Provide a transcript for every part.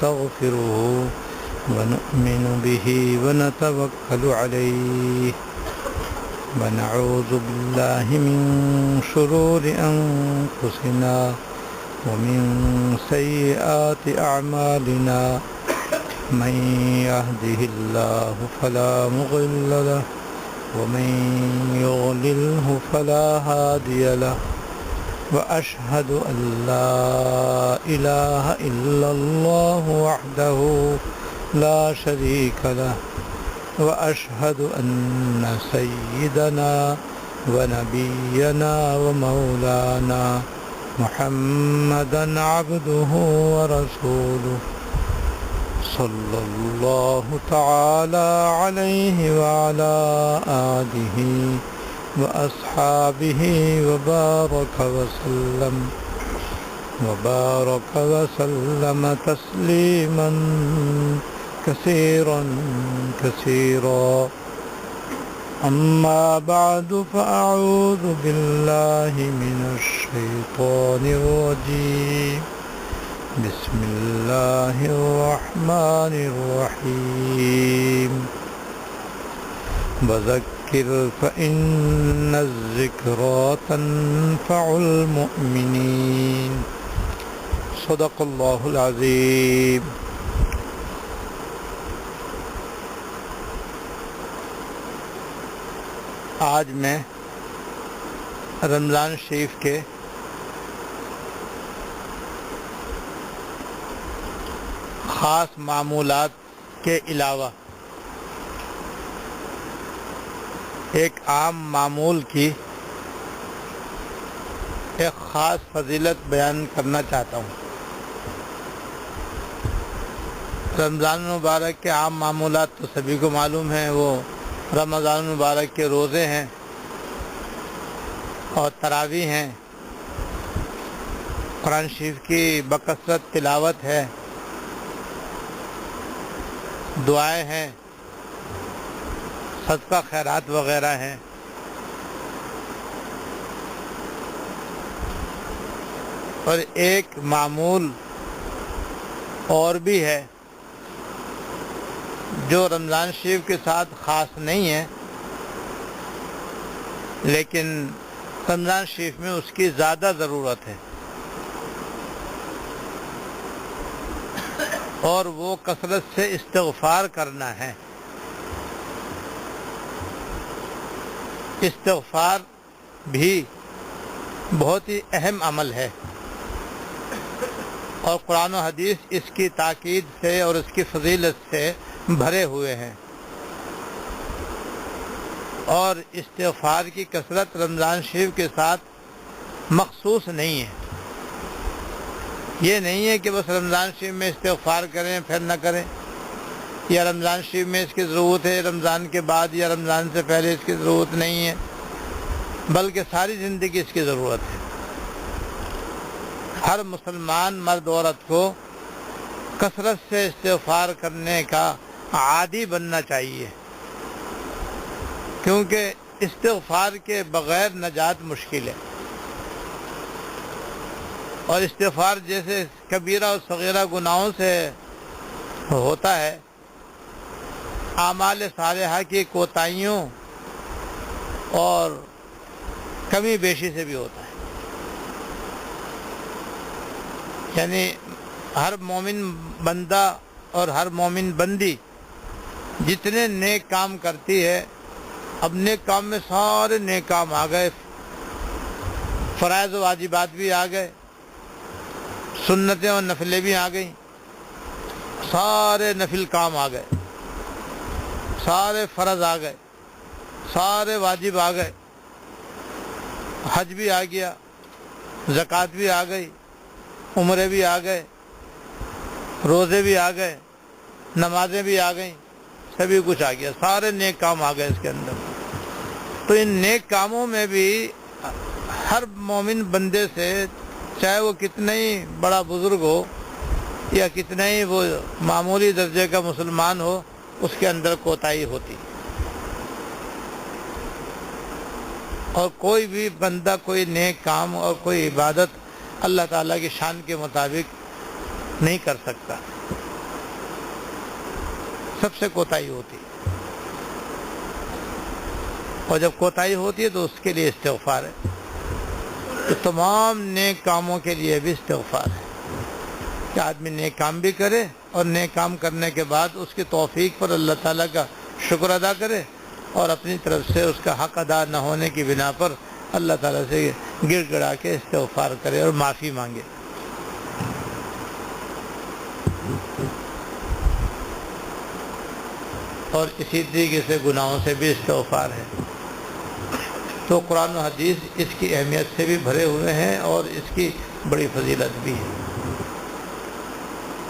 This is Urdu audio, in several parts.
ونستغفره ونؤمن به ونتوكل عليه ونعوذ بالله من شرور أنفسنا ومن سيئات أعمالنا من يهده الله فلا مضل له ومن يضلله فلا هادي له وأشهد أن لا إله إلا الله وحده لا شريك له وأشهد أن سيدنا ونبينا ومولانا محمدا عبده ورسوله صلى الله تعالى عليه وعلى آله وأصحابه وبارك وسلم تسليما كثيرا أما بعد فأعوذ بالله من الشيطان الرجيم بسم الله الرحمن الرحيم وذكر فإن الذكرى تنفع المؤمنين صدق الله العظيم. آج میں رمضان شریف کے خاص معمولات کے علاوہ ایک عام معمول کی ایک خاص فضیلت بیان کرنا چاہتا ہوں. رمضان مبارک کے عام معمولات تو سبھی کو معلوم ہیں، وہ رمضان مبارک کے روزے ہیں اور تراویح ہیں، قرآن شریف کی بکثرت تلاوت ہے، دعائیں ہیں، صدقہ خیرات وغیرہ ہیں. اور ایک معمول اور بھی ہے جو رمضان شریف کے ساتھ خاص نہیں ہے، لیکن رمضان شریف میں اس کی زیادہ ضرورت ہے، اور وہ کثرت سے استغفار کرنا ہے. استغفار بھی بہت ہی اہم عمل ہے، اور قرآن و حدیث اس کی تاکید سے اور اس کی فضیلت سے بھرے ہوئے ہیں. اور استغفار کی کثرت رمضان شریف کے ساتھ مخصوص نہیں ہے. یہ نہیں ہے کہ بس رمضان شریف میں استغفار کریں پھر نہ کریں، یا رمضان شریف میں اس کی ضرورت ہے رمضان کے بعد یا رمضان سے پہلے اس کی ضرورت نہیں ہے، بلکہ ساری زندگی اس کی ضرورت ہے. ہر مسلمان مرد عورت کو کثرت سے استغفار کرنے کا عادی بننا چاہیے، کیونکہ استغفار کے بغیر نجات مشکل ہے. اور استغفار جیسے کبیرہ اور صغیرہ گناہوں سے ہوتا ہے، اعمال صالحہ کی کوتاہیوں اور کمی بیشی سے بھی ہوتا ہے. یعنی ہر مومن بندہ اور ہر مومن بندی جتنے نیک کام کرتی ہے، اب نیک کام میں سارے نیک کام آ گئے، فرائض و واجبات بھی آ گئے، سنتیں اور نفلیں بھی آ گئیں، سارے نفل کام آ گئے، سارے فرض آ گئے، سارے واجب آ گئے، حج بھی آ گیا، زکوٰۃ بھی آ گئی، عمرے بھی آ گئے، روزے بھی آ گئے، نمازیں بھی آ گئیں، سبھی کچھ آ گیا، سارے نیک کام آ گئے اس کے اندر. تو ان نیک کاموں میں بھی ہر مومن بندے سے، چاہے وہ کتنا ہی بڑا بزرگ ہو یا کتنا ہی وہ معمولی درجے کا مسلمان ہو، اس کے اندر کوتاہی ہوتی. اور کوئی بھی بندہ کوئی نیک کام اور کوئی عبادت اللہ تعالیٰ کی شان کے مطابق نہیں کر سکتا. سب سے کوتاہی ہوتی ہے، اور جب کوتاہی ہوتی ہے تو اس کے لیے استغفار ہے۔ تو تمام نیک کاموں کے لیے بھی استغفار ہے کہ آدمی نیک کام بھی کرے، اور نیک کام کرنے کے بعد اس کی توفیق پر اللہ تعالیٰ کا شکر ادا کرے، اور اپنی طرف سے اس کا حق ادا نہ ہونے کی بنا پر اللہ تعالیٰ سے گڑ گڑا کے استغفار کرے اور معافی مانگے۔ اور اسی طریقے سے گناہوں سے بھی استغفار ہے۔ تو قرآن و حدیث اس کی اہمیت سے بھی بھرے ہوئے ہیں، اور اس کی بڑی فضیلت بھی ہے،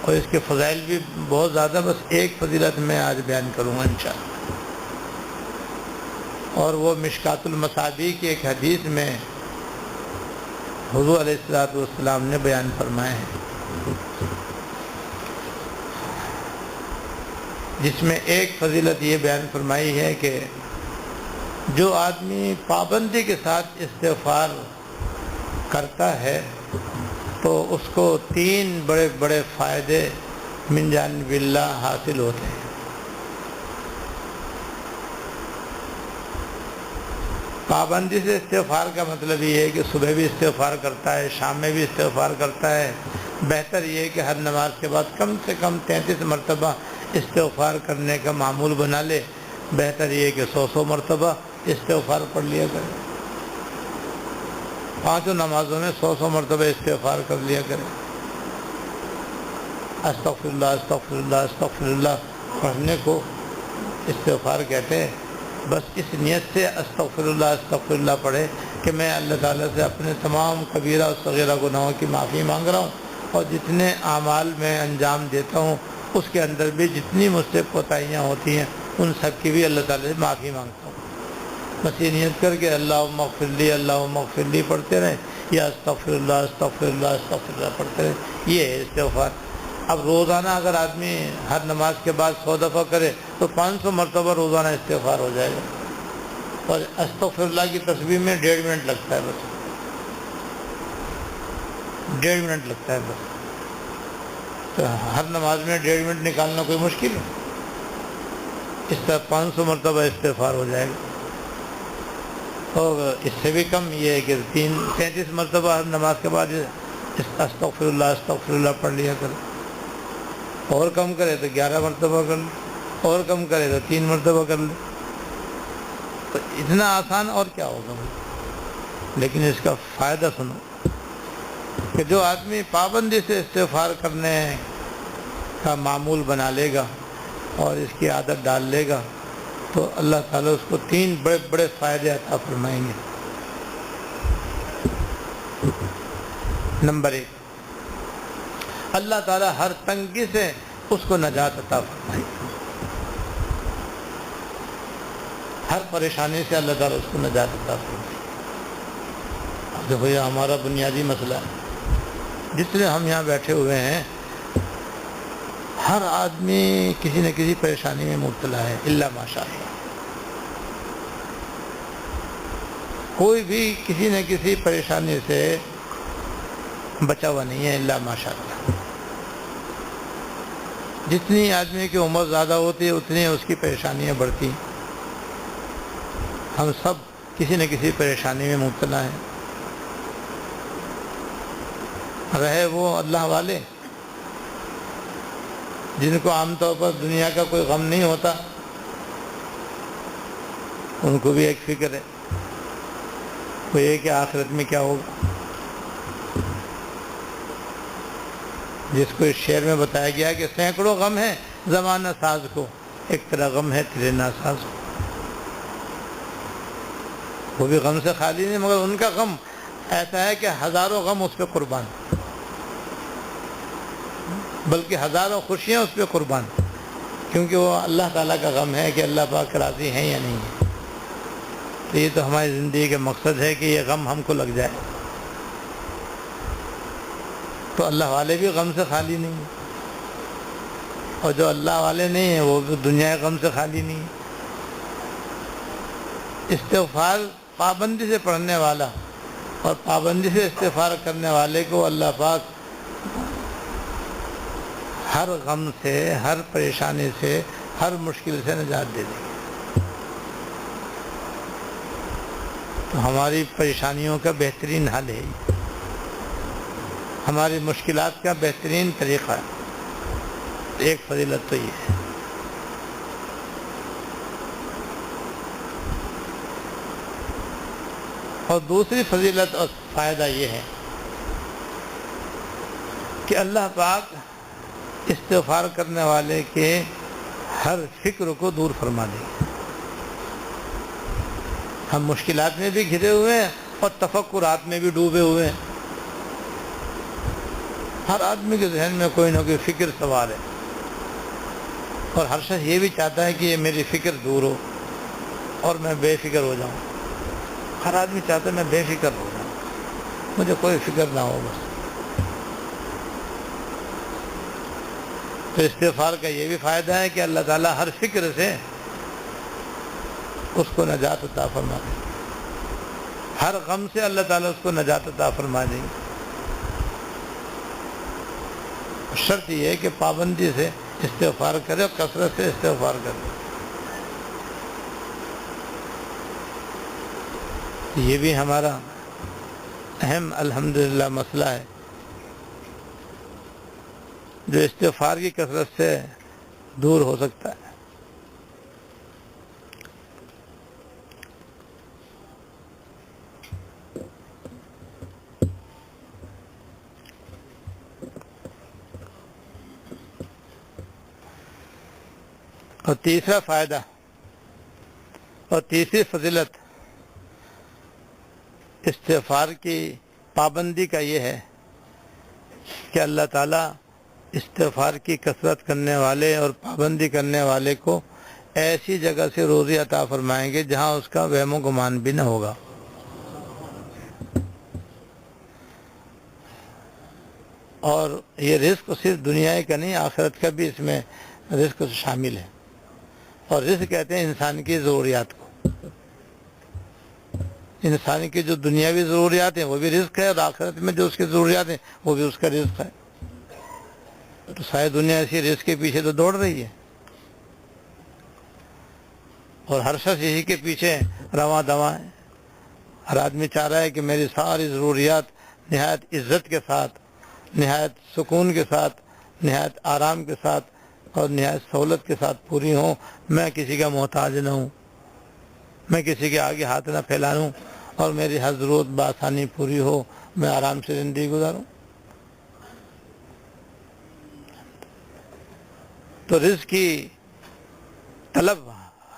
اور اس کے فضائل بھی بہت زیادہ۔ بس ایک فضیلت میں آج بیان کروں گا انشاءاللہ، اور وہ مشکات المصابیح کی ایک حدیث میں حضور علیہ الصلوۃ والسلام نے بیان فرمائے ہیں، جس میں ایک فضیلت یہ بیان فرمائی ہے کہ جو آدمی پابندی کے ساتھ استغفار کرتا ہے تو اس کو 3 بڑے بڑے فائدے من جانب اللہ حاصل ہوتے ہیں۔ پابندی سے استغفار کا مطلب یہ ہے کہ صبح بھی استغفار کرتا ہے، شام میں بھی استغفار کرتا ہے۔ بہتر یہ ہے کہ ہر نماز کے بعد کم سے کم 33 مرتبہ استغفار کرنے کا معمول بنا لے۔ بہتر یہ ہے کہ 100 مرتبہ استغفار پڑھ لیا کرے، 5 نمازوں میں 100 مرتبہ استغفار کر لیا کرے۔ استغفر اللہ استغفر اللہ استغفر اللہ پڑھنے کو استغفار کہتے ہیں۔ بس اس نیت سے استغفر اللہ پڑھے کہ میں اللہ تعالیٰ سے اپنے تمام کبیرہ اور صغیرہ گناہوں کی معافی مانگ رہا ہوں، اور جتنے اعمال میں انجام دیتا ہوں اس کے اندر بھی جتنی مجھ سے کوتاہیاں ہوتی ہیں ان سب کی بھی اللہ تعالیٰ سے معافی مانگتا ہوں۔ بس یہ نیت کر کے اللہم اغفر لی پڑھتے رہیں، یا استغفر اللہ پڑھتے رہیں، یہ ہے استغفار۔ اب روزانہ اگر آدمی ہر نماز کے بعد 100 دفعہ کرے تو 500 مرتبہ روزانہ استغفار ہو جائے گا، اور استغفر اللہ کی تسبیح میں 1.5 منٹ لگتا ہے، بس 1.5 منٹ لگتا ہے بس۔ تو ہر نماز میں 1.5 منٹ نکالنا کوئی مشکل ہے؟ اس طرح 500 مرتبہ استغفار ہو جائے گا، اور اس سے بھی کم یہ ہے کہ 33 مرتبہ ہر نماز کے بعد استغفر اللہ پڑھ لیا کرے، اور کم کرے تو 11 مرتبہ کر لے، اور کم کرے تو 3 مرتبہ کر لے۔ تو اتنا آسان اور کیا ہوگا بھائی؟ لیکن اس کا فائدہ سنو کہ جو آدمی پابندی سے استغفار کرنے کا معمول بنا لے گا اور اس کی عادت ڈال لے گا تو اللہ تعالیٰ اس کو 3 بڑے بڑے فائدے عطا فرمائیں گے۔ نمبر 1، اللہ تعالیٰ ہر تنگی سے اس کو نجات عطا فرمائے گا، ہر پریشانی سے اللہ تعالیٰ اس کو نجات عطا فرمائے گا۔ اب دیکھو یہ ہمارا بنیادی مسئلہ ہے، جتنے ہم یہاں بیٹھے ہوئے ہیں ہر آدمی کسی نہ کسی پریشانی میں مبتلا ہے، الا ماشاء اللہ۔ کوئی بھی کسی نہ کسی پریشانی سے بچا ہوا نہیں ہے، الا ماشاء اللہ۔ جتنی آدمی کی عمر زیادہ ہوتی ہے اتنی اس کی پریشانیاں بڑھتی ہیں۔ ہم سب کسی نہ کسی پریشانی میں مبتلا ہیں، رہے وہ اللہ والے جن کو عام طور پر دنیا کا کوئی غم نہیں ہوتا، ان کو بھی ایک فکر ہے، وہ یہ کہ آخرت میں کیا ہوگا۔ جس کو اس شعر میں بتایا گیا کہ سینکڑوں غم ہیں زمانہ ساز کو، ایک طرح غم ہے تیرے ناساز کو۔ وہ بھی غم سے خالی نہیں، مگر ان کا غم ایسا ہے کہ ہزاروں غم اس پہ قربان، بلکہ ہزاروں خوشیاں اس پہ قربان، کیونکہ وہ اللہ تعالیٰ کا غم ہے کہ اللہ پاک راضی ہیں یا نہیں ہے۔ تو یہ تو ہماری زندگی کا مقصد ہے کہ یہ غم ہم کو لگ جائے۔ تو اللہ والے بھی غم سے خالی نہیں ہیں، اور جو اللہ والے نہیں ہیں وہ بھی دنیا کے غم سے خالی نہیں ہیں۔ استغفار پابندی سے پڑھنے والا اور پابندی سے استغفار کرنے والے کو اللہ پاک ہر غم سے، ہر پریشانی سے ہر مشکل سے نجات دے دیں گے۔ تو ہماری پریشانیوں کا بہترین حل ہے، ہماری مشکلات کا بہترین طریقہ ہے۔ ایک فضیلت تو یہ ہے۔ اور دوسری فضیلت اور فائدہ یہ ہے کہ اللہ پاک استغفار کرنے والے کے ہر فکر کو دور فرما دیں گے۔ ہم مشکلات میں بھی گھرے ہوئے ہیں اور تفکرات میں بھی ڈوبے ہوئے ہیں۔ ہر آدمی کے ذہن میں کوئی نہ کوئی فکر سوار ہے، اور ہر شخص یہ بھی چاہتا ہے کہ یہ میری فکر دور ہو اور میں بے فکر ہو جاؤں۔ ہر آدمی چاہتا ہے میں بے فکر ہو جاؤں، مجھے کوئی فکر نہ ہو بس۔ تو استغفار کا یہ بھی فائدہ ہے کہ اللہ تعالیٰ ہر فکر سے اس کو نجات عطا فرما دیں گے، ہر غم سے اللہ تعالیٰ اس کو نجات عطا فرما دیں گے۔ شرط یہ ہے کہ پابندی سے استغفار کرے اور کثرت سے استغفار کرے۔ یہ بھی ہمارا اہم الحمدللہ مسئلہ ہے جو استغفار کی کثرت سے دور ہو سکتا ہے۔ اور تیسرا فائدہ اور تیسری فضیلت استغفار کی پابندی کا یہ ہے کہ اللہ تعالیٰ استغفار کی کثرت کرنے والے اور پابندی کرنے والے کو ایسی جگہ سے روزی عطا فرمائیں گے جہاں اس کا وہم و گمان بھی نہ ہوگا۔ اور یہ رزق صرف دنیا کا نہیں، آخرت کا بھی اس میں رزق شامل ہے۔ اور رزق کہتے ہیں انسان کی ضروریات کو، انسان کی جو دنیاوی ضروریات ہیں وہ بھی رزق ہے، اور آخرت میں جو اس کی ضروریات ہیں وہ بھی اس کا رزق ہے۔ تو ساری دنیا اسی رزق کے پیچھے تو دوڑ رہی ہے، اور ہر شخص یہی کے پیچھے رواں دواں ہے۔ ہر آدمی چاہ رہا ہے کہ میری ساری ضروریات نہایت عزت کے ساتھ، نہایت سکون کے ساتھ، نہایت آرام کے ساتھ اور نہایت سہولت کے ساتھ پوری ہوں، میں کسی کا محتاج نہ ہوں، میں کسی کے آگے ہاتھ نہ پھیلاؤں، اور میری ہر ضرورت بآسانی پوری ہو، میں آرام سے زندگی گزاروں۔ تو رزق کی طلب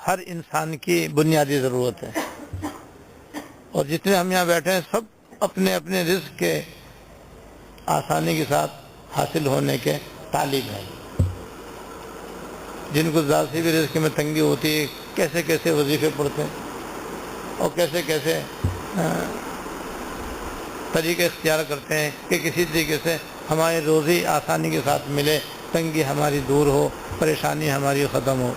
ہر انسان کی بنیادی ضرورت ہے، اور جتنے ہم یہاں بیٹھے ہیں سب اپنے اپنے رزق کے آسانی کے ساتھ حاصل ہونے کے طالب ہیں۔ جن کو ذات سے بھی رزق میں تنگی ہوتی ہے، کیسے کیسے وظیفے پڑھتے ہیں اور کیسے کیسے طریقے اختیار کرتے ہیں کہ کسی طریقے سے ہماری روزی آسانی کے ساتھ ملے، تنگی ہماری دور ہو، پریشانی ہماری ختم ہو۔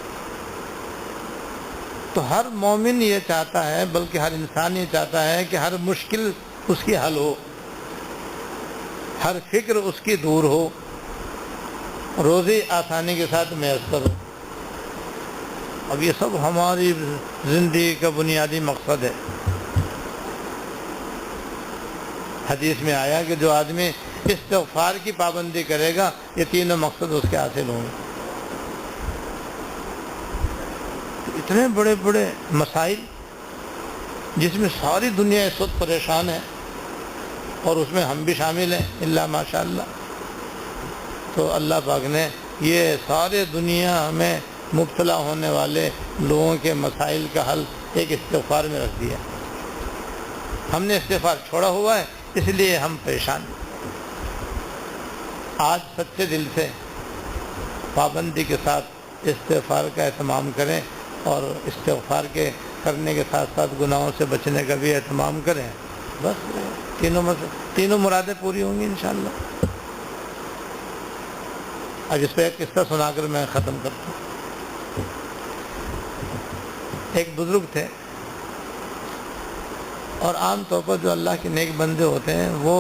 تو ہر مومن یہ چاہتا ہے، بلکہ ہر انسان یہ چاہتا ہے کہ ہر مشکل اس کی حل ہو، ہر فکر اس کی دور ہو، روزی آسانی کے ساتھ میسر ہو۔ اب یہ سب ہماری زندگی کا بنیادی مقصد ہے۔ حدیث میں آیا کہ جو آدمی استغفار کی پابندی کرے گا یہ تینوں مقصد اس کے حاصل ہوں گے۔ اتنے بڑے بڑے مسائل جس میں ساری دنیا اس وقت پریشان ہے، اور اس میں ہم بھی شامل ہیں الا ماشاء اللہ۔ تو اللہ پاک نے یہ سارے دنیا میں مبتلا ہونے والے لوگوں کے مسائل کا حل ایک استغفار میں رکھ دیا۔ ہم نے استغفار چھوڑا ہوا ہے، اس لیے ہم پریشان ہیں۔ آج سچے دل سے پابندی کے ساتھ استغفار کا اہتمام کریں، اور استغفار کے کرنے کے ساتھ ساتھ گناہوں سے بچنے کا بھی اہتمام کریں، بس تینوں مرادیں پوری ہوں گی انشاءاللہ۔ اب اس پہ ایک قصہ سنا کر میں ختم کرتا ہوں۔ ایک بزرگ تھے، اور عام طور پر جو اللہ کے نیک بندے ہوتے ہیں وہ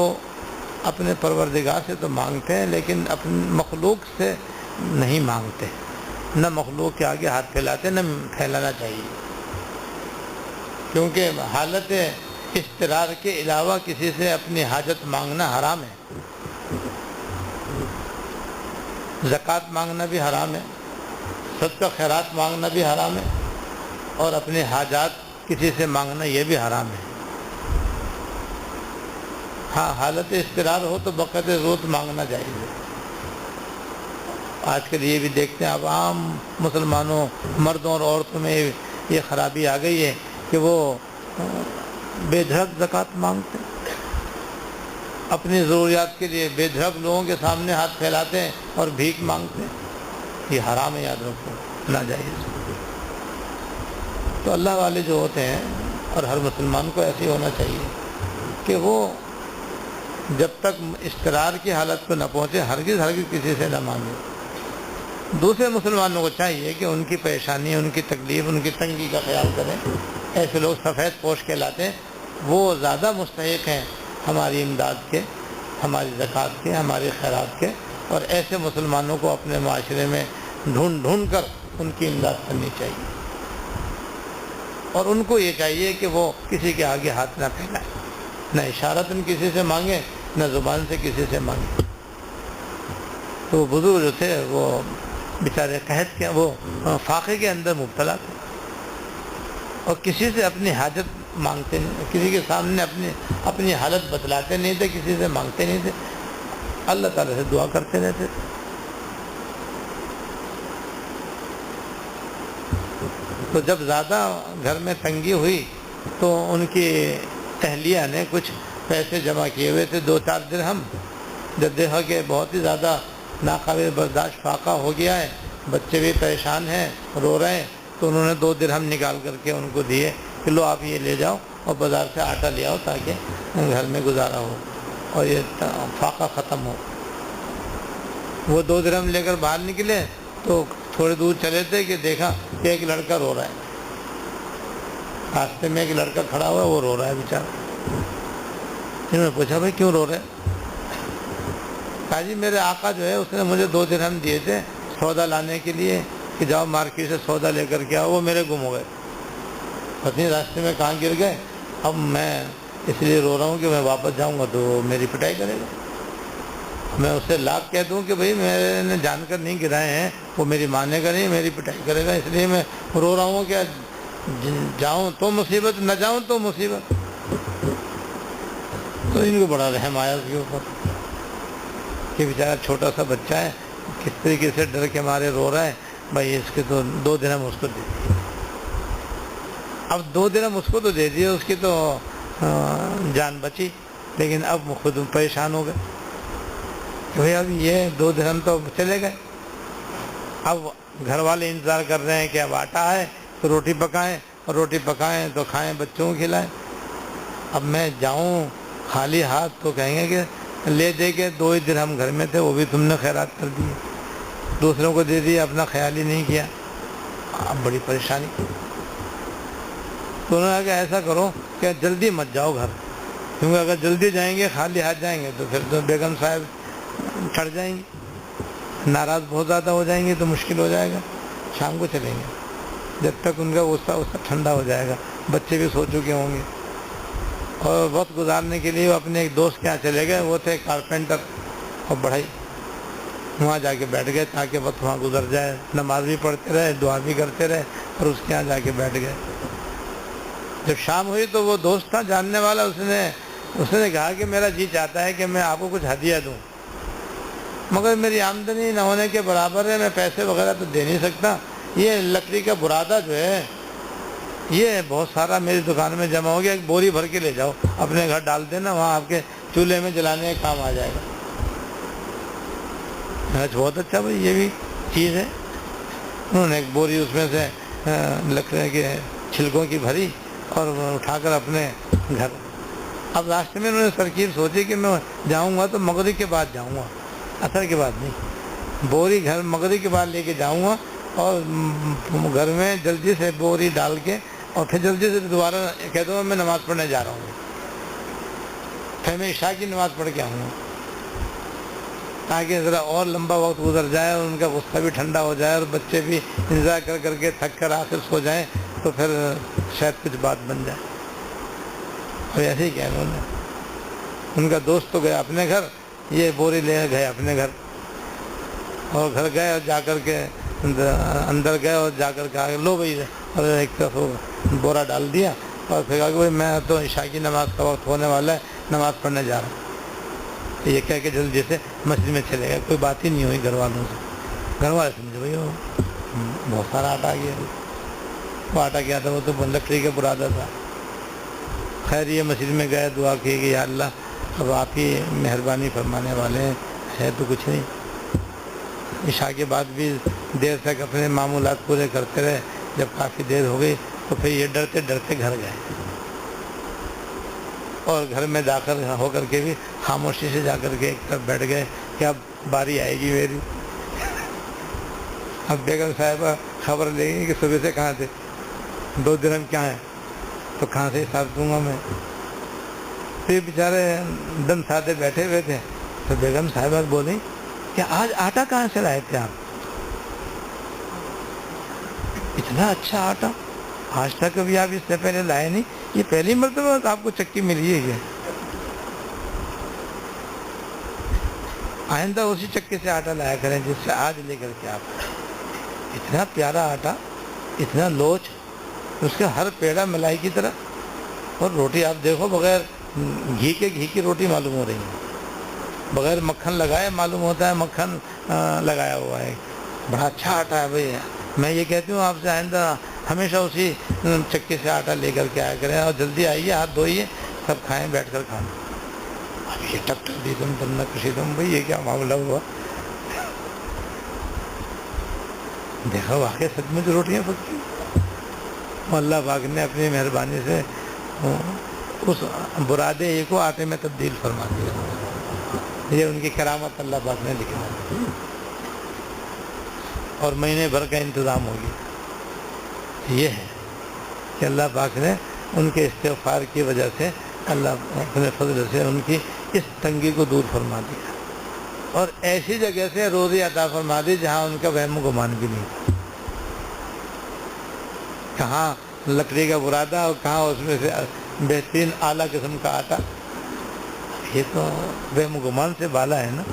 اپنے پروردگار سے تو مانگتے ہیں، لیکن اپنی مخلوق سے نہیں مانگتے۔ نہ مخلوق کے آگے ہاتھ پھیلاتے، نہ پھیلانا چاہیے، کیونکہ حالت اضطرار کے علاوہ کسی سے اپنی حاجت مانگنا حرام ہے۔ زکوٰۃ مانگنا بھی حرام ہے، صدقہ خیرات مانگنا بھی حرام ہے، اور اپنے حاجات کسی سے مانگنا یہ بھی حرام ہے۔ ہاں حالت اضطرار ہو تو بقدر ضرورت مانگنا جائز ہے۔ آج کل یہ بھی دیکھتے ہیں، اب عام مسلمانوں مردوں اور عورتوں میں یہ خرابی آ گئی ہے کہ وہ بے دھڑک زکوٰۃ مانگتے ہیں، اپنی ضروریات کے لیے بے دھڑک لوگوں کے سامنے ہاتھ پھیلاتے ہیں اور بھیک مانگتے ہیں۔ یہ حرام ہے، یاد رکھو، ناجائز۔ تو اللہ والے جو ہوتے ہیں، اور ہر مسلمان کو ایسے ہونا چاہیے کہ وہ جب تک اضطرار کی حالت کو نہ پہنچے ہرگز کسی سے نہ مانگے۔ دوسرے مسلمانوں کو چاہیے کہ ان کی پریشانی، ان کی تکلیف، ان کی تنگی کا خیال کریں۔ ایسے لوگ سفید پوش کہلاتے ہیں، وہ زیادہ مستحق ہیں ہماری امداد کے، ہماری زکوٰۃ کے، ہماری خیرات کے، اور ایسے مسلمانوں کو اپنے معاشرے میں ڈھونڈ کر ان کی امداد کرنی چاہیے، اور ان کو یہ چاہیے کہ وہ کسی کے آگے ہاتھ نہ پھیلائیں، نہ اشارتاً کسی سے مانگیں، نہ زبان سے کسی سے مانگیں۔ تو بزرگ جو تھے وہ بیچارے قحط کے، وہ فاقے کے اندر مبتلا تھے، اور کسی سے اپنی حاجت مانگتے نہیں، کسی کے سامنے اپنی حالت بتلاتے نہیں تھے، کسی سے مانگتے نہیں تھے، اللہ تعالیٰ سے دعا کرتے رہتے تھے۔ تو جب زیادہ گھر میں تنگی ہوئی تو ان کی اہلیہ نے کچھ پیسے جمع کیے ہوئے تھے، 2-4 درہم، جب دیکھا کہ بہت ہی زیادہ ناقابل برداشت فاقہ ہو گیا ہے، بچے بھی پریشان ہیں، رو رہے ہیں، تو انہوں نے 2 درہم نکال کر کے ان کو دیے کہ لو آپ یہ لے جاؤ اور بازار سے آٹا لے آؤ تاکہ گھر میں گزارا ہو اور یہ فاقہ ختم ہو۔ وہ 2 درہم لے کر باہر نکلے تو تھوڑے دور چلے تھے کہ دیکھا کہ ایک لڑکا رو رہا ہے، راستے میں ایک لڑکا کھڑا ہوا ہے، وہ رو رہا ہے بیچارہ۔ انہوں نے پوچھا بھائی کیوں رو رہے؟ کہا جی میرے آقا جو ہے اس نے مجھے 2 درہم دیے تھے سودا لانے کے لیے کہ جاؤ مارکیٹ سے سودا لے کر کے آؤ، وہ میرے گم ہو گئے، پتہ نہیں راستے میں کہاں گر گئے، اب میں اس لیے رو رہا ہوں کہ میں واپس جاؤں گا تو وہ میری پٹائی کرے گا، میں اسے لاکھ کہہ دوں کہ بھائی میں نے جان کر نہیں گرائے ہیں، وہ میری مانے گا نہیں، میری پٹائی کرے گا، اس لیے میں رو رہا ہوں کہ جاؤں تو مصیبت، نہ جاؤں تو مصیبت۔ تو ان کو بڑا رحم آیا اس کے اوپر کہ بیچارہ چھوٹا سا بچہ ہے، کس طریقے سے ڈر کے مارے رو رہا ہے، بھائی اس کے تو 2 درہم اس کو دے دیے۔ اب 2 درہم اس کو تو دے دیے، اس کی تو جان بچی، لیکن اب خود پریشان ہو گئے کہ بھائی اب یہ 2 درہم تو چلے گئے، اب گھر والے انتظار کر رہے ہیں کہ اب آٹا ہے تو روٹی پکائیں، اور روٹی پکائیں تو کھائیں، بچوں کو کھلائیں۔ اب میں جاؤں خالی ہاتھ تو کہیں گے کہ لے دے کے 2 ہی درہم گھر میں تھے، وہ بھی تم نے خیرات کر دیے، دوسروں کو دے دیے، اپنا خیال ہی نہیں کیا، اب بڑی پریشانی۔ تو انہوں نے کہا کہ ایسا کرو کہ جلدی مت جاؤ گھر، کیونکہ اگر جلدی جائیں گے خالی ہاتھ جائیں گے تو پھر تو بیگم صاحب چھڑ جائیں گی، ناراض بہت زیادہ ہو جائیں گے تو مشکل ہو جائے گا، شام کو چلیں گے جب تک ان کا غصہ ٹھنڈا ہو جائے گا، بچے بھی سو چکے ہوں گے۔ اور وقت گزارنے کے لیے وہ اپنے ایک دوست کے یہاں چلے گئے، وہ تھے کارپینٹر اور بڑھئی، وہاں جا کے بیٹھ گئے تاکہ وقت وہاں گزر جائے، نماز بھی پڑھتے رہے، دعا بھی کرتے رہے، اور اس کے یہاں جا کے بیٹھ گئے۔ جب شام ہوئی تو وہ دوست تھا جاننے والا، اس نے کہا کہ میرا جی چاہتا ہے کہ میں آپ کو کچھ ہدیہ دوں، مگر میری آمدنی نہ ہونے کے برابر ہے، میں پیسے وغیرہ تو دے نہیں سکتا، یہ لکڑی کا برادہ جو ہے یہ بہت سارا میری دکان میں جمع ہو گیا، ایک بوری بھر کے لے جاؤ اپنے گھر ڈال دینا، وہاں آپ کے چولہے میں جلانے کا کام آ جائے گا۔ بہت اچھا بھائی، یہ بھی چیز ہے۔ انہوں نے ایک بوری اس میں سے لکڑی کے چھلکوں کی بھری اور اٹھا کر اپنے گھر۔ اب راستے میں انہوں نے ترکیب سوچی کہ میں جاؤں گا تو مغرب کے بعد جاؤں گا، عصر کے بعد نہیں، بوری گھر مغرب کے بعد لے کے جاؤں گا، اور گھر میں جلدی سے بوری ڈال کے، اور پھر جلدی سے دوبارہ کہہ دوں گا میں نماز پڑھنے جا رہا ہوں، پھر میں عشاء کی نماز پڑھ کے آؤں گا۔ تاکہ ذرا اور لمبا وقت گزر جائے اور ان کا غصہ بھی ٹھنڈا ہو جائے اور بچے بھی انتظار کر کر کے تھک کر آخر سو جائیں تو پھر شاید کچھ بات بن جائے۔ اور ایسے ہی کیا انہوں نے، ان کا دوست تو گیا اپنے گھر، یہ بوری لے گئے اپنے گھر، اور گھر گئے اور جا کر کے اندر گئے اور جا کر کے آگے لو بھائی، اور ایک طرف بورا ڈال دیا اور پھر کہا کہ بھائی میں تو عشاء کی نماز کا وقت ہونے والا ہے، نماز پڑھنے جا رہا ہوں۔ یہ کہہ کے جلدی سے مسجد میں چلے گئے، کوئی بات ہی نہیں ہوئی گھر والوں سے۔ گھر والے سمجھے بھائی وہ بہت سارا آٹا آ گیا، وہ آٹا کیا تھا، وہ تو لکڑی کا برادہ تھا۔ خیر یہ مسجد میں گئے، دعا کی کہ یا اللہ اب آپ ہی مہربانی فرمانے والے ہیں، ہے تو کچھ نہیں۔ عشاء کے بعد بھی دیر تک اپنے معمولات پورے کرتے رہے، جب کافی دیر ہو گئی تو پھر یہ ڈرتے ڈرتے گھر گئے، اور گھر میں داخل ہو کر کے بھی خاموشی سے جا کر کے ایک طرف بیٹھ گئے کہ اب باری آئے گی میری۔ اب بیگم صاحبہ خبر لیں گی کہ صبح سے کہاں تھے، 2 درہم کیا ہیں، تو کہاں سے حساب دوں گا میں۔ پھر بیچارے دم سادے بیٹھے ہوئے تھے، تو بیگم صاحبہ بولیں کہ آج آٹا کہاں سے لائے تھے آپ؟ اتنا اچھا آٹا آج تک کبھی آپ اس سے پہلے لائے نہیں، یہ پہلی مرتبہ آپ کو چکی ملی ہے۔ یہ آئندہ اسی چکے سے آٹا لایا کریں جس سے آج لے کر کے آپ، اتنا پیارا آٹا، اتنا لوچ، اس کا ہر پیڑا ملائی کی طرح، اور روٹی آپ دیکھو بغیر گھی کی روٹی معلوم ہو رہی ہے، بغیر مکھن لگائے معلوم ہوتا ہے مکھن لگایا ہوا ہے۔ بڑا اچھا آٹا ہے بھائی۔ میں یہ کہتی ہوں آپ سے آئندہ ہمیشہ اسی چکے سے آٹا لے کر کے آیا کریں، اور جلدی آئیے، ہاتھ دھوئیے، سب کھائیں، بیٹھ کر کھائیں۔ اب یہ ٹک دی تم نہ کشی تم، بھائی یہ کیا معاملہ ہوا؟ دیکھا واقعی سچ میں تو روٹیاں پکتی۔ اللہ پاک نے اپنی مہربانی سے اس برادے یہ کو آٹے میں تبدیل فرما دیا۔ یہ ان کی کرامت اللہ پاک نے لکھا ہے، اور مہینے بھر کا انتظام ہو گیا۔ یہ ہے کہ اللہ پاک نے ان کے استغفار کی وجہ سے اللہ اپنے فضل سے ان کی اس تنگی کو دور فرما دیا، اور ایسی جگہ سے روزی عطا فرما دی جہاں ان کا وہم و گمان بھی نہیں تھا۔ کہاں لکڑی کا برادہ اور کہاں اس میں سے بہترین اعلیٰ قسم کا آٹا۔ یہ تو وہم و گمان سے بالا ہے نا۔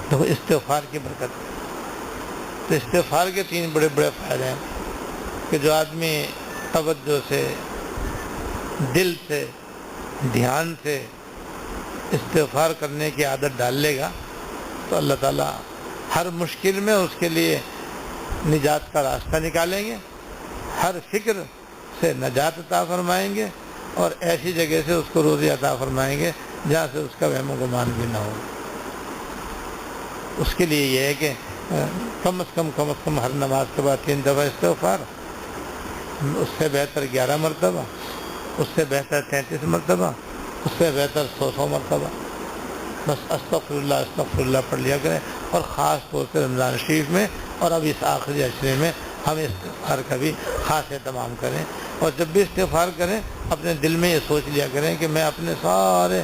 تو استغفار کی برکت ہے۔ تو استغفار کے 3 بڑے بڑے فائدے ہیں کہ جو آدمی توجہ سے، دل سے، دھیان سے استغفار کرنے کی عادت ڈال لے گا تو اللہ تعالیٰ ہر مشکل میں اس کے لیے نجات کا راستہ نکالیں گے، ہر فکر سے نجات عطا فرمائیں گے، اور ایسی جگہ سے اس کو روزی عطا فرمائیں گے جہاں سے اس کا وہم و گمان بھی نہ ہو۔ اس کے لیے یہ ہے کہ کم از کم ہر نماز کے بعد 3 دفعہ استغفار، اس سے بہتر 11 مرتبہ، اس سے بہتر 33 مرتبہ، اس سے بہتر 100 مرتبہ، بس استغفر اللہ پڑھ لیا کریں۔ اور خاص طور سے رمضان شریف میں اور اب اس آخری عشرے میں ہم استغفار کا بھی خاص اہتمام کریں، اور جب بھی استغفار کریں اپنے دل میں یہ سوچ لیا کریں کہ میں اپنے سارے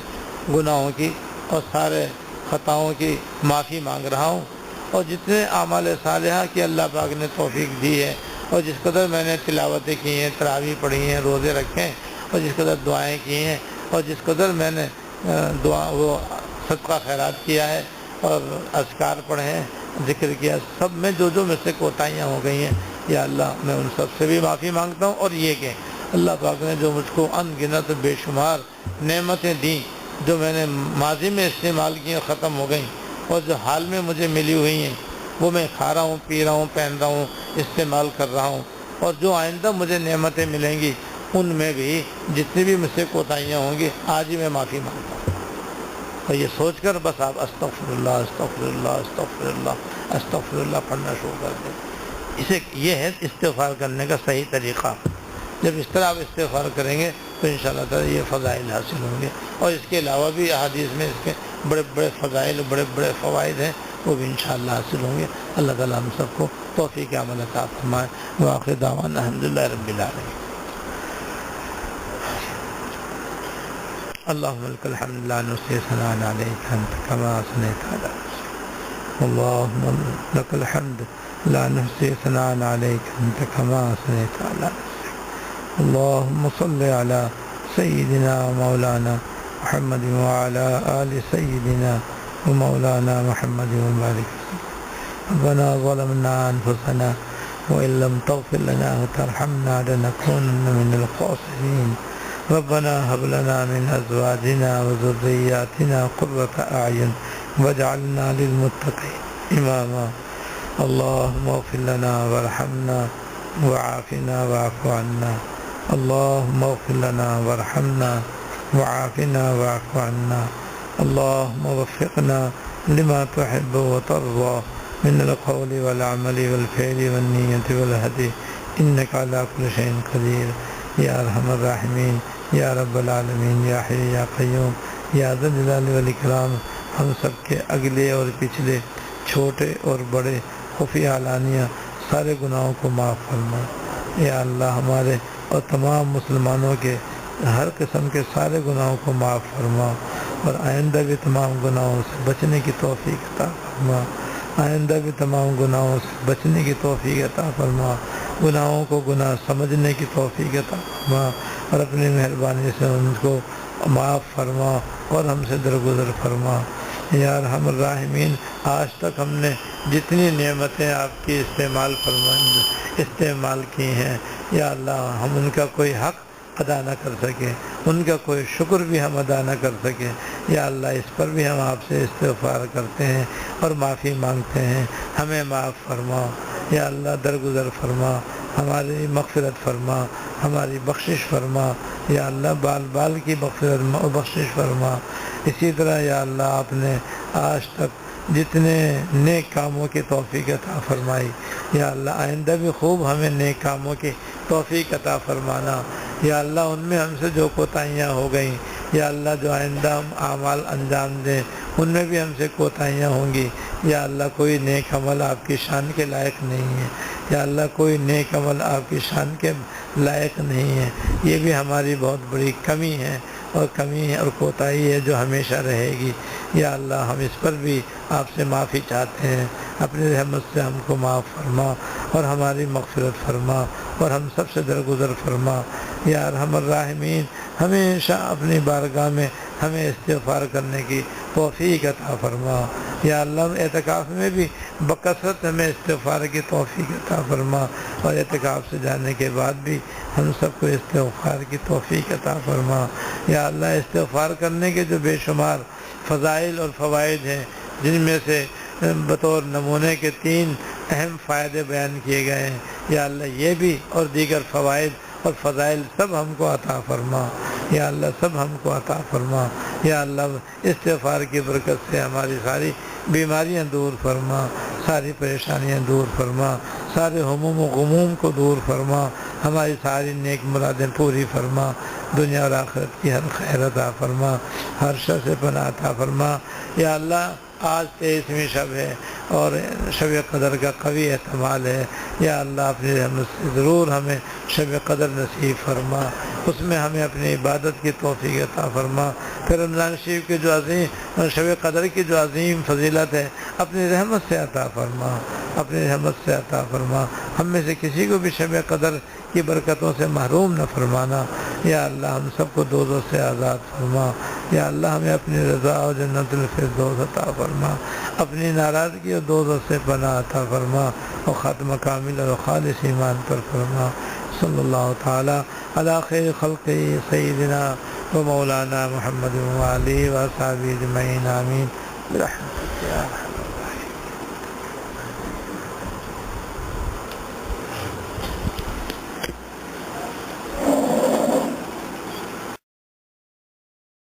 گناہوں کی اور سارے خطاؤں کی معافی مانگ رہا ہوں، اور جتنے اعمال صالحہ کی اللہ پاک نے توفیق دی ہے، اور جس قدر میں نے تلاوتیں کی ہیں، تراویح پڑھی ہیں، روزے رکھے ہیں، اور جس قدر دعائیں کی ہیں، اور جس قدر میں نے وہ صدقہ خیرات کیا ہے اور اذکار پڑھے ہیں، ذکر کیا، سب میں جو مجھ سے کوتاہیاں ہو گئی ہیں، یا اللہ میں ان سب سے بھی معافی مانگتا ہوں۔ اور یہ کہ اللہ پاک نے جو مجھ کو ان گنت بے شمار نعمتیں دیں، جو میں نے ماضی میں استعمال کی اور ختم ہو گئیں، اور جو حال میں مجھے ملی ہوئی ہیں وہ میں کھا رہا ہوں، پی رہا ہوں، پہن رہا ہوں، استعمال کر رہا ہوں، اور جو آئندہ مجھے نعمتیں ملیں گی ان میں بھی جتنی بھی مجھ سے کوتاہیاں ہوں گی آج ہی میں معافی مانگتا ہوں۔ اور یہ سوچ کر بس آپ استغفر اللہ استغفر اللہ استغفر اللہ استغفر اللہ پڑھنا شروع کر دیں۔ اسے یہ ہے استغفار کرنے کا صحیح طریقہ۔ جب اس طرح آپ استغفار کریں گے تو انشاءاللہ تعالی یہ فضائل حاصل ہوں گے، اور اس کے علاوہ بھی احادیث میں اس کے بڑے بڑے فضائل، بڑے بڑے فوائد ہیں، وہ بھی انشاءاللہ حاصل ہوں گے۔ اللہ تعالیٰ ہم سب کو توفیق عمل عطا فرمائے۔ وآخر دعوانا الحمدللہ رب العالمین۔ اللهم لك الحمد لا نحصي ثناء عليك أنت كما أثنيت على نفسك. اللهم لك الحمد لا نحصي ثناء عليك أنت كما أثنيت على نفسك. اللهم صل على سيدنا مولانا محمد وعلى آل سيدنا ومولانا محمد وبارك وسلم. ربنا ظلمنا أنفسنا وإن لم تغفر لنا وترحمنا لنكونن من الخاسرين. ربنا هب لنا من أزواجنا وذرياتنا قرة أعين واجعلنا للمتقين إماما. اللهم اغفر لنا وارحمنا وعافنا واعف عنا. اللهم اغفر لنا وارحمنا وعافنا واعف عنا. اللهم وفقنا لما تحب وترضى من القول والعمل والفعل والنية والهدي إنك على كل شيء قدير یا ارحم الراحمین یا رب العالمین یا حی یا قیوم یا ذا الجلال والاکرام. ہم سب کے اگلے اور پچھلے چھوٹے اور بڑے خفیہ علانیہ سارے گناہوں کو معاف فرما. یا اللہ ہمارے اور تمام مسلمانوں کے ہر قسم کے سارے گناہوں کو معاف فرما اور آئندہ بھی تمام گناہوں سے بچنے کی توفیق عطا فرما. آئندہ بھی تمام گناہوں سے بچنے کی توفیق عطا فرما. گناہوں کو گناہ سمجھنے کی توفیق عطا فرما اور اپنی مہربانی سے ان کو معاف فرما اور ہم سے درگزر فرما. یا ارحم الراحمین آج تک ہم نے جتنی نعمتیں آپ کی استعمال کی ہیں یا اللہ ہم ان کا کوئی حق ادا نہ کر سکے, ان کا کوئی شکر بھی ہم ادا نہ کر سکے. یا اللہ اس پر بھی ہم آپ سے استغفار کرتے ہیں اور معافی مانگتے ہیں. ہمیں معاف فرما یا اللہ, درگزر فرما, ہماری مغفرت فرما, ہماری بخشش فرما. یا اللہ بال بال کی مغفرت بخشش فرما. اسی طرح یا اللہ آپ نے آج تک جتنے نیک کاموں کی توفیق عطا فرمائی یا اللہ آئندہ بھی خوب ہمیں نیک کاموں کی توفیق عطا فرمانا. یا اللہ ان میں ہم سے جو کوتاہیاں ہو گئیں یا اللہ جو آئندہ ہم اعمال انجام دیں ان میں بھی ہم سے کوتاہیاں ہوں گی. یا اللہ کوئی نیک عمل آپ کی شان کے لائق نہیں ہے. یا اللہ کوئی نیک عمل آپ کی شان کے لائق نہیں ہے. یہ بھی ہماری بہت بڑی کمی ہے اور کوتاہی ہے جو ہمیشہ رہے گی. یا اللہ ہم اس پر بھی آپ سے معافی چاہتے ہیں. اپنی رحمت سے ہم کو معاف فرما اور ہماری مغفرت فرما اور ہم سب سے درگزر فرما. یا ارحم الراحمین ہمیشہ اپنی بارگاہ میں ہمیں استغفار کرنے کی توفیق عطا فرما. یا اللہ اعتکاف میں بھی بکثرت ہمیں استغفار کی توفیق عطا فرما اور اعتکاف سے جانے کے بعد بھی ہم سب کو استغفار کی توفیق عطا فرما. یا اللہ استغفار کرنے کے جو بے شمار فضائل اور فوائد ہیں جن میں سے بطور نمونے کے 3 اہم فائدے بیان کیے گئے ہیں. یا اللہ یہ بھی اور دیگر فوائد اور فضائل سب ہم کو عطا فرما. یا اللہ سب ہم کو عطا فرما. یا اللہ استغفار کی برکت سے ہماری ساری بیماریاں دور فرما, ساری پریشانیاں دور فرما, سارے ہموم و غموم کو دور فرما, ہماری ساری نیک مرادیں پوری فرما, دنیا اور آخرت کی ہر خیر عطا فرما, ہر شر سے پناہ عطا فرما. یا اللہ آج 23ویں شب ہے اور شب قدر کا قوی احتمال ہے. یا اللہ اپنی رحمت سے ضرور ہمیں شب قدر نصیب فرما, اس میں ہمیں اپنی عبادت کی توفیق عطا فرما. پھر رمضان شریف کے جو عظیم شب قدر کی جو عظیم فضیلت ہے اپنی رحمت سے عطا فرما, اپنی رحمت سے عطا فرما. ہم میں سے کسی کو بھی شب قدر کی برکتوں سے محروم نہ فرمانا. یا اللہ ہم سب کو دوزخ سے آزاد فرما. یا اللہ ہمیں اپنی رضا اور جنت الفردوس عطا فرما, اپنی ناراضگی اور دوزخ سے پناہ عطا فرما اور خاتمہ کامل اور خالص ایمان پر فرما. صلی اللہ تعالی علی خیر خلق سیدنا و مولانا محمد و آلہ و اصحابہ اجمعین. آمین برحمتک یا ارحم